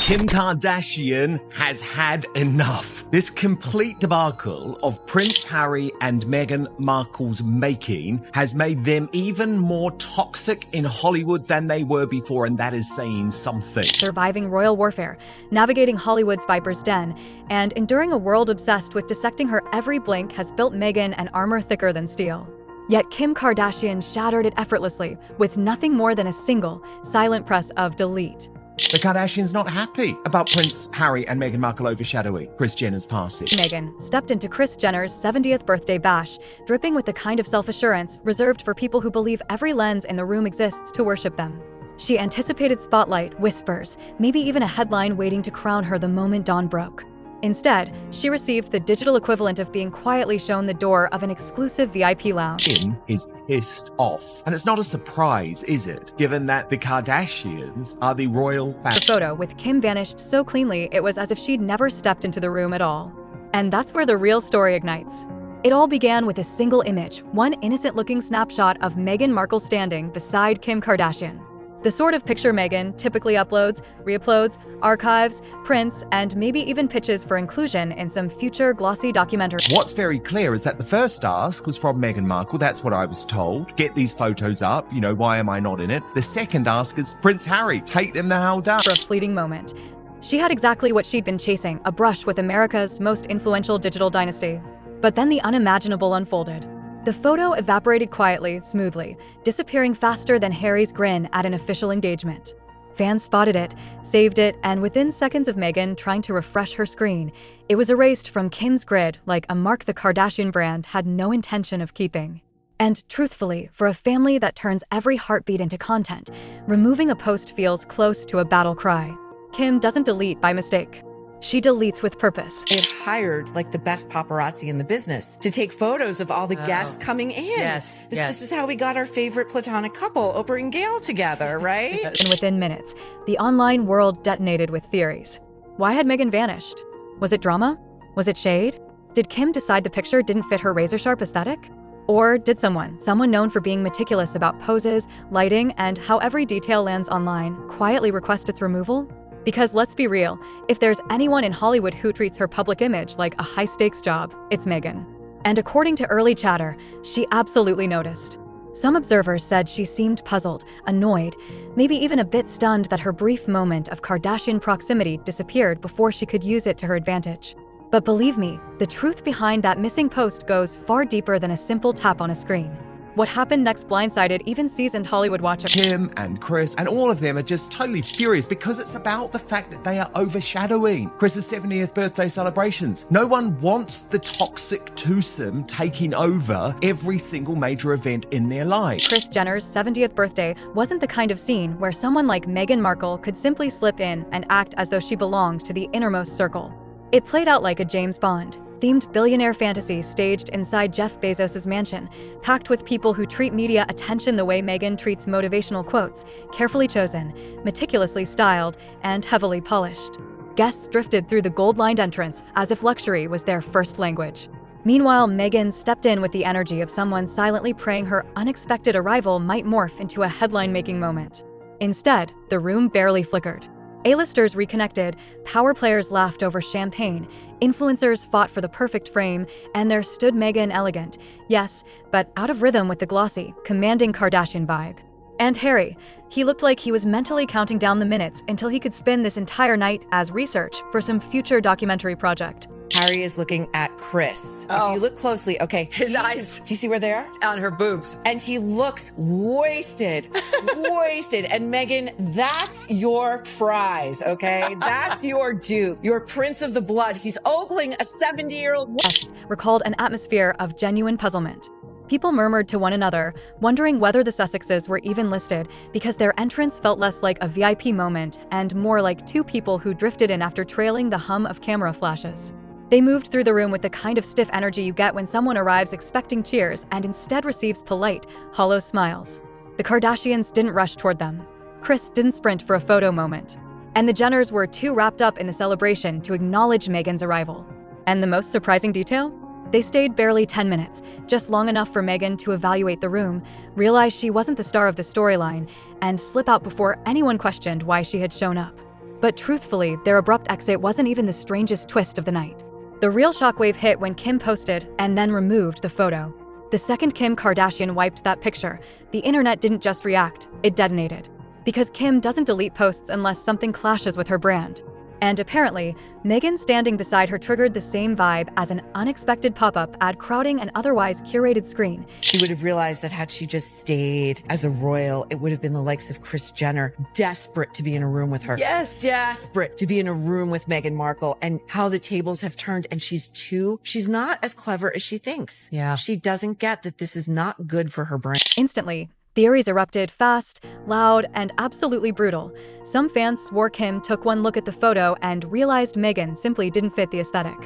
Kim Kardashian has had enough. This complete debacle of Prince Harry and Meghan Markle's making has made them even more toxic in Hollywood than they were before, and that is saying something. Surviving royal warfare, navigating Hollywood's viper's den, and enduring a world obsessed with dissecting her every blink has built Meghan an armor thicker than steel. Yet Kim Kardashian shattered it effortlessly, with nothing more than a single, silent press of delete. The Kardashians not happy about Prince Harry and Meghan Markle overshadowing Kris Jenner's party. Meghan stepped into Kris Jenner's 70th birthday bash, dripping with the kind of self-assurance reserved for people who believe every lens in the room exists to worship them. She anticipated spotlight, whispers, maybe even a headline waiting to crown her the moment dawn broke. Instead, she received the digital equivalent of being quietly shown the door of an exclusive VIP lounge. Kim is pissed off. And it's not a surprise, is it? Given that the Kardashians are the royal family. The photo with Kim vanished so cleanly it was as if she'd never stepped into the room at all. And that's where the real story ignites. It all began with a single image, one innocent-looking snapshot of Meghan Markle standing beside Kim Kardashian. The sort of picture Meghan typically uploads, re-uploads, archives, prints, and maybe even pitches for inclusion in some future glossy documentary. What's very clear is that the first ask was from Meghan Markle. That's what I was told. Get these photos up. Why am I not in it? The second ask is Prince Harry. Take them the hell down. For a fleeting moment, she had exactly what she'd been chasing, a brush with America's most influential digital dynasty. But then the unimaginable unfolded. The photo evaporated quietly, smoothly, disappearing faster than Harry's grin at an official engagement. Fans spotted it, saved it, and within seconds of Meghan trying to refresh her screen, it was erased from Kim's grid like a mark the Kardashian brand had no intention of keeping. And truthfully, for a family that turns every heartbeat into content, removing a post feels close to a battle cry. Kim doesn't delete by mistake. She deletes with purpose. They've hired the best paparazzi in the business to take photos of all the guests coming in. Yes. This is how we got our favorite platonic couple, Oprah and Gayle, together, right? And within minutes, the online world detonated with theories. Why had Meghan vanished? Was it drama? Was it shade? Did Kim decide the picture didn't fit her razor-sharp aesthetic? Or did someone known for being meticulous about poses, lighting, and how every detail lands online, quietly request its removal? Because let's be real, if there's anyone in Hollywood who treats her public image like a high-stakes job, it's Meghan. And according to early chatter, she absolutely noticed. Some observers said she seemed puzzled, annoyed, maybe even a bit stunned that her brief moment of Kardashian proximity disappeared before she could use it to her advantage. But believe me, the truth behind that missing post goes far deeper than a simple tap on a screen. What happened next blindsided even seasoned Hollywood watchers. Kim and Kris and all of them are just totally furious because it's about the fact that they are overshadowing Kris's 70th birthday celebrations. No one wants the toxic twosome taking over every single major event in their life. Kris Jenner's 70th birthday wasn't the kind of scene where someone like Meghan Markle could simply slip in and act as though she belonged to the innermost circle. It played out like a James Bond themed billionaire fantasy staged inside Jeff Bezos' mansion, packed with people who treat media attention the way Meghan treats motivational quotes, carefully chosen, meticulously styled, and heavily polished. Guests drifted through the gold-lined entrance as if luxury was their first language. Meanwhile, Meghan stepped in with the energy of someone silently praying her unexpected arrival might morph into a headline-making moment. Instead, the room barely flickered. A-listers reconnected, power players laughed over champagne, influencers fought for the perfect frame, and there stood Meghan elegant, yes, but out of rhythm with the glossy, commanding Kardashian vibe. And Harry, he looked like he was mentally counting down the minutes until he could spend this entire night as research for some future documentary project. Harry is looking at Kris. Oh. If you look closely, okay. His eyes. Do you see where they are? On her boobs. And he looks wasted, wasted. And Meghan, that's your prize, okay? That's your due. Your prince of the blood. He's ogling a 70-year-old. Guests recalled an atmosphere of genuine puzzlement. People murmured to one another, wondering whether the Sussexes were even listed because their entrance felt less like a VIP moment and more like two people who drifted in after trailing the hum of camera flashes. They moved through the room with the kind of stiff energy you get when someone arrives expecting cheers and instead receives polite, hollow smiles. The Kardashians didn't rush toward them. Kris didn't sprint for a photo moment. And the Jenners were too wrapped up in the celebration to acknowledge Meghan's arrival. And the most surprising detail? They stayed barely 10 minutes, just long enough for Meghan to evaluate the room, realize she wasn't the star of the storyline, and slip out before anyone questioned why she had shown up. But truthfully, their abrupt exit wasn't even the strangest twist of the night. The real shockwave hit when Kim posted and then removed the photo. The second Kim Kardashian wiped that picture, the internet didn't just react, it detonated. Because Kim doesn't delete posts unless something clashes with her brand. And apparently, Meghan standing beside her triggered the same vibe as an unexpected pop-up ad crowding an otherwise curated screen. She would have realized that had she just stayed as a royal, it would have been the likes of Kris Jenner, desperate to be in a room with her. Yes. Desperate to be in a room with Meghan Markle, and how the tables have turned, and she's not as clever as she thinks. Yeah. She doesn't get that this is not good for her brand. Instantly, theories erupted fast, loud, and absolutely brutal. Some fans swore Kim took one look at the photo and realized Meghan simply didn't fit the aesthetic.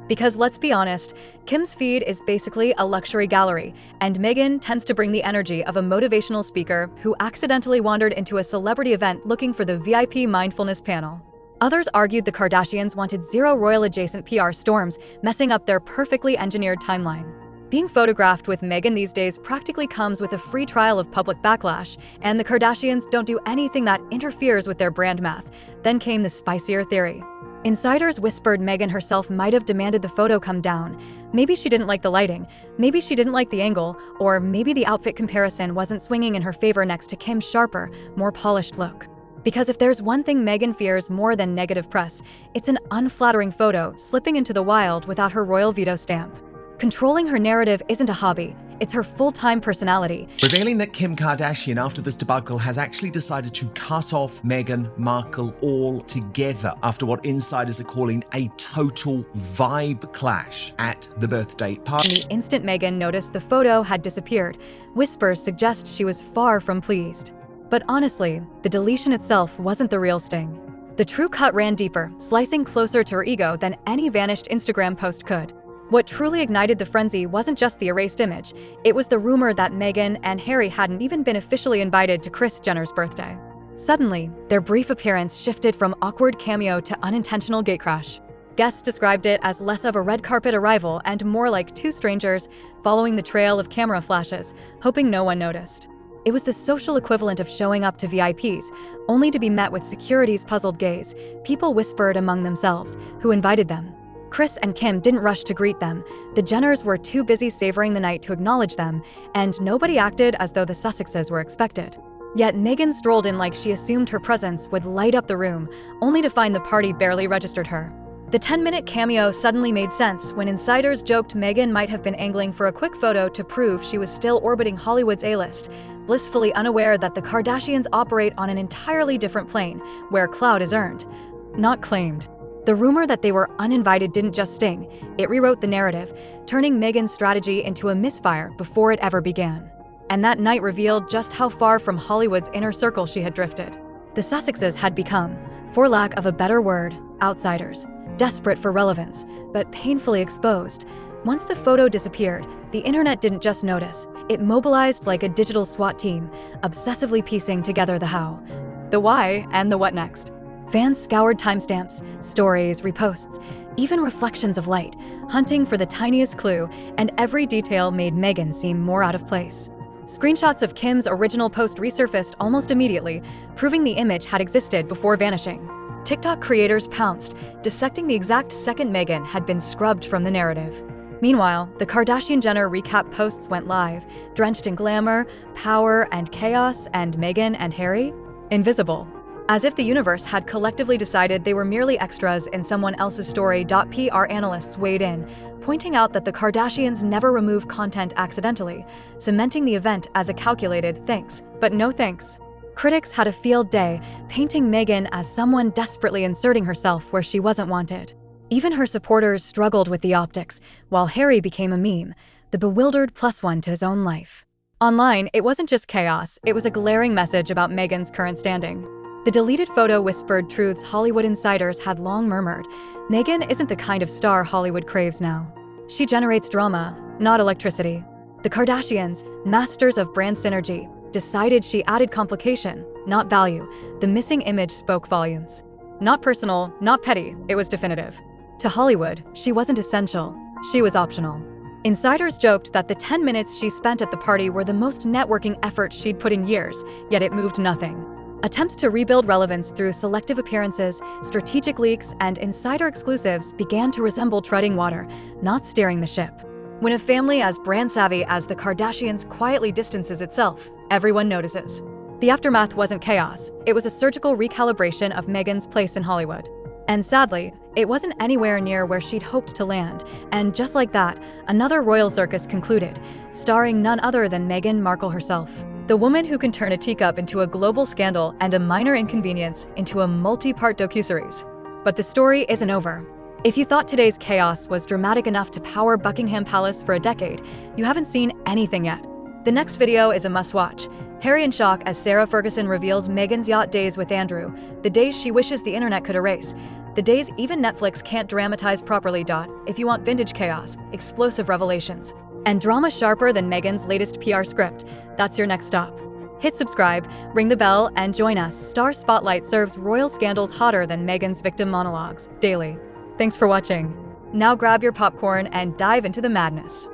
Because let's be honest, Kim's feed is basically a luxury gallery, and Meghan tends to bring the energy of a motivational speaker who accidentally wandered into a celebrity event looking for the VIP mindfulness panel. Others argued the Kardashians wanted zero royal-adjacent PR storms, messing up their perfectly engineered timeline. Being photographed with Meghan these days practically comes with a free trial of public backlash, and the Kardashians don't do anything that interferes with their brand math. Then came the spicier theory. Insiders whispered Meghan herself might have demanded the photo come down. Maybe she didn't like the lighting, maybe she didn't like the angle, or maybe the outfit comparison wasn't swinging in her favor next to Kim's sharper, more polished look. Because if there's one thing Meghan fears more than negative press, it's an unflattering photo slipping into the wild without her royal veto stamp. Controlling her narrative isn't a hobby, it's her full-time personality. Revealing that Kim Kardashian, after this debacle, has actually decided to cut off Meghan Markle altogether after what insiders are calling a total vibe clash at the birthday party. The instant Meghan noticed the photo had disappeared, whispers suggest she was far from pleased. But honestly, the deletion itself wasn't the real sting. The true cut ran deeper, slicing closer to her ego than any vanished Instagram post could. What truly ignited the frenzy wasn't just the erased image, it was the rumor that Meghan and Harry hadn't even been officially invited to Kris Jenner's birthday. Suddenly, their brief appearance shifted from awkward cameo to unintentional gatecrash. Guests described it as less of a red carpet arrival and more like two strangers following the trail of camera flashes, hoping no one noticed. It was the social equivalent of showing up to VIPs, only to be met with security's puzzled gaze. People whispered among themselves, who invited them? Kris and Kim didn't rush to greet them. The Jenners were too busy savoring the night to acknowledge them, and nobody acted as though the Sussexes were expected. Yet Meghan strolled in like she assumed her presence would light up the room, only to find the party barely registered her. The 10-minute cameo suddenly made sense when insiders joked Meghan might have been angling for a quick photo to prove she was still orbiting Hollywood's A-list, blissfully unaware that the Kardashians operate on an entirely different plane, where clout is earned, not claimed. The rumor that they were uninvited didn't just sting, it rewrote the narrative, turning Meghan's strategy into a misfire before it ever began. And that night revealed just how far from Hollywood's inner circle she had drifted. The Sussexes had become, for lack of a better word, outsiders, desperate for relevance, but painfully exposed. Once the photo disappeared, the internet didn't just notice, it mobilized like a digital SWAT team, obsessively piecing together the how, the why, and the what next. Fans scoured timestamps, stories, reposts, even reflections of light, hunting for the tiniest clue, and every detail made Meghan seem more out of place. Screenshots of Kim's original post resurfaced almost immediately, proving the image had existed before vanishing. TikTok creators pounced, dissecting the exact second Meghan had been scrubbed from the narrative. Meanwhile, the Kardashian-Jenner recap posts went live, drenched in glamour, power, and chaos, and Meghan and Harry? Invisible. As if the universe had collectively decided they were merely extras in someone else's story. PR analysts weighed in, pointing out that the Kardashians never remove content accidentally, cementing the event as a calculated thanks, but no thanks. Critics had a field day, painting Meghan as someone desperately inserting herself where she wasn't wanted. Even her supporters struggled with the optics, while Harry became a meme, the bewildered plus one to his own life. Online, it wasn't just chaos, it was a glaring message about Meghan's current standing. The deleted photo whispered truths Hollywood insiders had long murmured. Meghan isn't the kind of star Hollywood craves now. She generates drama, not electricity. The Kardashians, masters of brand synergy, decided she added complication, not value. The missing image spoke volumes. Not personal, not petty, it was definitive. To Hollywood, she wasn't essential, she was optional. Insiders joked that the 10 minutes she spent at the party were the most networking effort she'd put in years, yet it moved nothing. Attempts to rebuild relevance through selective appearances, strategic leaks, and insider exclusives began to resemble treading water, not steering the ship. When a family as brand-savvy as the Kardashians quietly distances itself, everyone notices. The aftermath wasn't chaos. It was a surgical recalibration of Meghan's place in Hollywood. And sadly, it wasn't anywhere near where she'd hoped to land. And just like that, another royal circus concluded, starring none other than Meghan Markle herself. The woman who can turn a teacup into a global scandal and a minor inconvenience into a multi-part docuseries. But the story isn't over. If you thought today's chaos was dramatic enough to power Buckingham Palace for a decade, you haven't seen anything yet. The next video is a must-watch. Harry in shock as Sarah Ferguson reveals Meghan's yacht days with Andrew, the days she wishes the internet could erase. The days even Netflix can't dramatize properly. If you want vintage chaos, explosive revelations, and drama sharper than Meghan's latest PR script, that's your next stop. Hit subscribe, ring the bell, and join us. Star Spotlight serves royal scandals hotter than Meghan's victim monologues daily. Thanks for watching. Now grab your popcorn and dive into the madness.